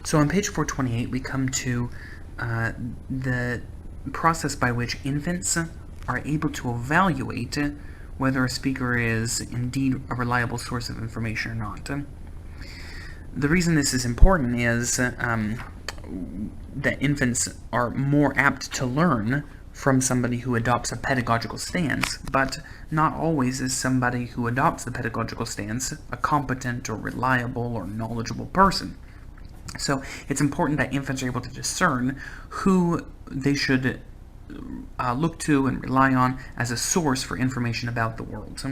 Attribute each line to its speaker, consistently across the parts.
Speaker 1: So on page 428, we come to the process by which infants are able to evaluate whether a speaker is indeed a reliable source of information or not. The reason this is important is that infants are more apt to learn from somebody who adopts a pedagogical stance, but not always is somebody who adopts the pedagogical stance a competent or reliable or knowledgeable person. So it's important that infants are able to discern who they should look to and rely on as a source for information about the world.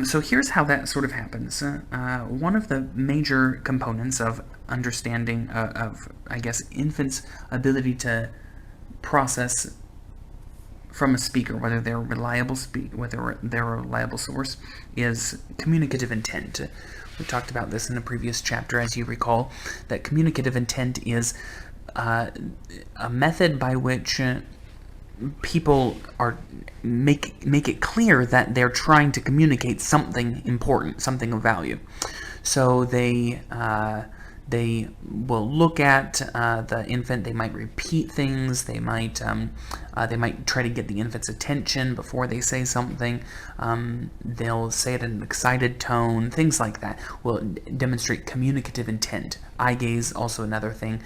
Speaker 1: So here's how that sort of happens. One of the major components of understanding infants' ability to process from a speaker whether they're a reliable source is communicative intent. We talked about this in a previous chapter, as you recall, that communicative intent is a method by which people make it clear that they're trying to communicate something important, something of value. So they will look at the infant. They might repeat things. They might try to get the infant's attention before they say something. They'll say it in an excited tone. Things like that will demonstrate communicative intent. Eye gaze, also another thing,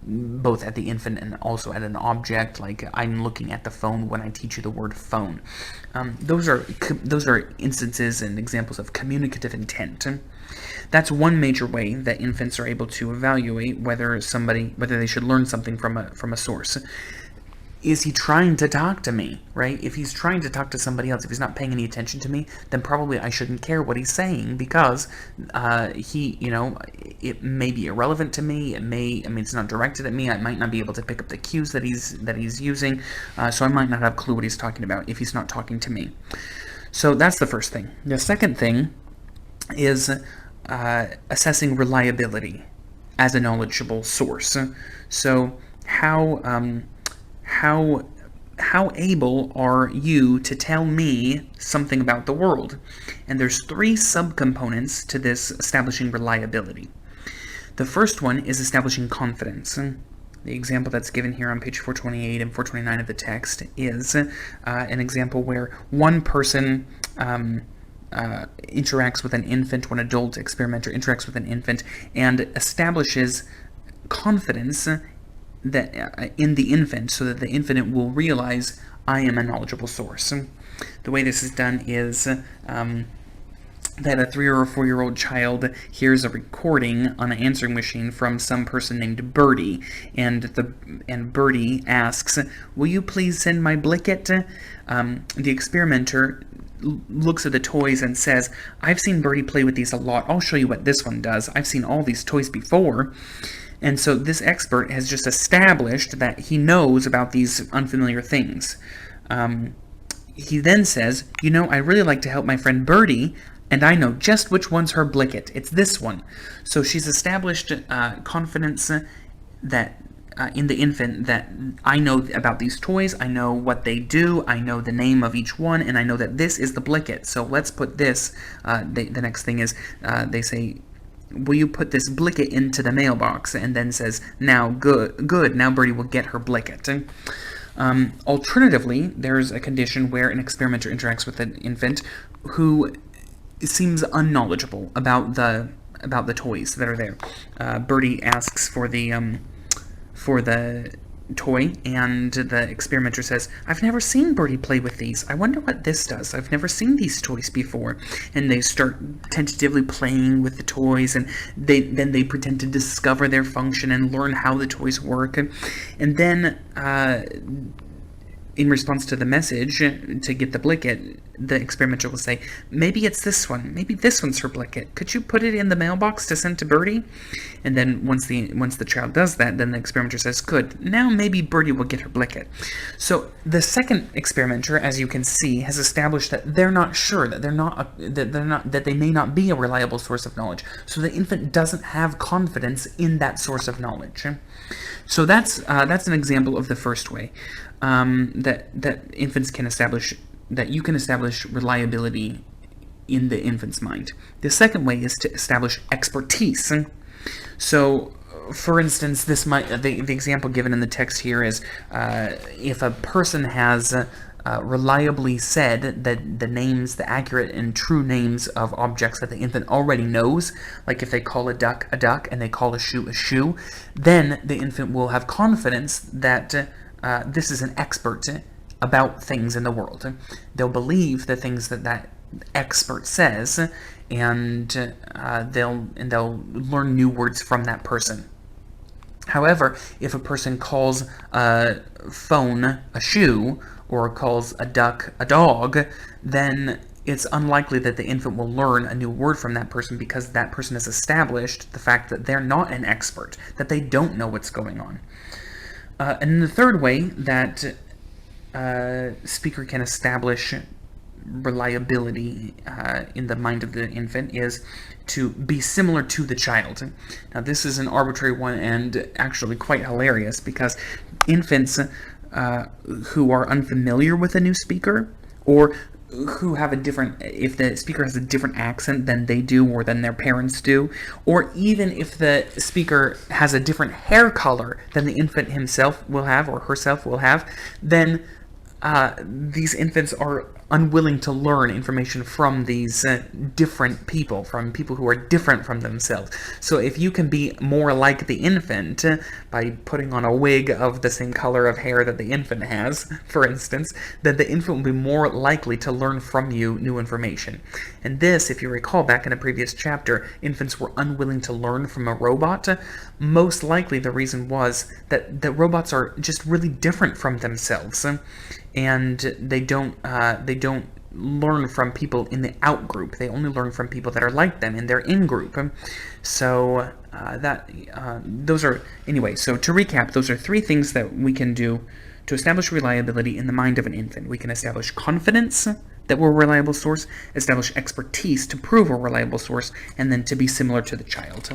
Speaker 1: both at the infant and also at an object. Like I'm looking at the phone when I teach you the word phone. Those are instances and examples of communicative intent. That's one major way that infants are able to evaluate whether they should learn something from a source. Is he trying to talk to me, right? If he's trying to talk to somebody else, if he's not paying any attention to me, then probably I shouldn't care what he's saying, because it may be irrelevant to me. It's not directed at me. I might not be able to pick up the cues that he's using, so I might not have a clue what he's talking about if he's not talking to me. So that's the first thing. The second thing is assessing reliability as a knowledgeable source. So how able are you to tell me something about the world? And there's 3 subcomponents to this establishing reliability. The first one is establishing confidence. The example that's given here on page 428 and 429 of the text is an example where one person interacts with an infant, one adult experimenter interacts with an infant, and establishes confidence that in the infant, so that the infant will realize I am a knowledgeable source. The way this is done is that a 3 or 4-year-old child hears a recording on an answering machine from some person named Birdie, and Birdie asks, "Will you please send my blanket?" The experimenter looks at the toys and says, "I've seen Birdie play with these a lot. I'll show you what this one does. I've seen all these toys before." And so this expert has just established that he knows about these unfamiliar things. He then says, "I really like to help my friend Birdie, and I know just which one's her blanket. It's this one." So she's established confidence that in the infant, that I know about these toys, I know what they do, I know the name of each one, and I know that this is the blanket. So let's put this, the next thing is, they say, "Will you put this blanket into the mailbox?" And then says, "Now, good, now Birdie will get her blanket." Alternatively, there's a condition where an experimenter interacts with an infant who seems unknowledgeable about the toys that are there. Birdie asks for the toy, and the experimenter says, "I've never seen Birdie play with these. I wonder what this does. I've never seen these toys before." And they start tentatively playing with the toys, and then they pretend to discover their function and learn how the toys work. And then in response to the message to get the blanket, the experimenter will say, "Maybe it's this one. Maybe this one's her blanket. Could you put it in the mailbox to send to Birdie?" And then once the child does that, then the experimenter says, "Good. Now maybe Birdie will get her blanket." So the second experimenter, as you can see, has established that they're not sure, that they may not be a reliable source of knowledge. So the infant doesn't have confidence in that source of knowledge. So that's an example of the first way that infants can establish, that you can establish reliability in the infant's mind. The second way is to establish expertise. So for instance, this might the example given in the text here is if a person has reliably said that the accurate and true names of objects that the infant already knows, like if they call a duck and they call a shoe, then the infant will have confidence that this is an expert about things in the world. They'll believe the things that expert says, and they'll learn new words from that person. However, if a person calls a phone a shoe or calls a duck a dog, then it's unlikely that the infant will learn a new word from that person, because that person has established the fact that they're not an expert, that they don't know what's going on. And the third way that speaker can establish reliability in the mind of the infant is to be similar to the child. Now, this is an arbitrary one and actually quite hilarious, because infants who are unfamiliar with a new speaker, or who have if the speaker has a different accent than they do or than their parents do, or even if the speaker has a different hair color than the infant himself will have or herself will have, then these infants are unwilling to learn information from these different people, from people who are different from themselves. So if you can be more like the infant by putting on a wig of the same color of hair that the infant has, for instance, then the infant will be more likely to learn from you new information. And this, if you recall back in a previous chapter, infants were unwilling to learn from a robot. Most likely the reason was that the robots are just really different from themselves, and they don't learn from people in the out group. They only learn from people that are like them in their in group. So those are, anyway, so to recap, those are three things that we can do to establish reliability in the mind of an infant. We can establish confidence that we're a reliable source, establish expertise to prove a reliable source, and then to be similar to the child.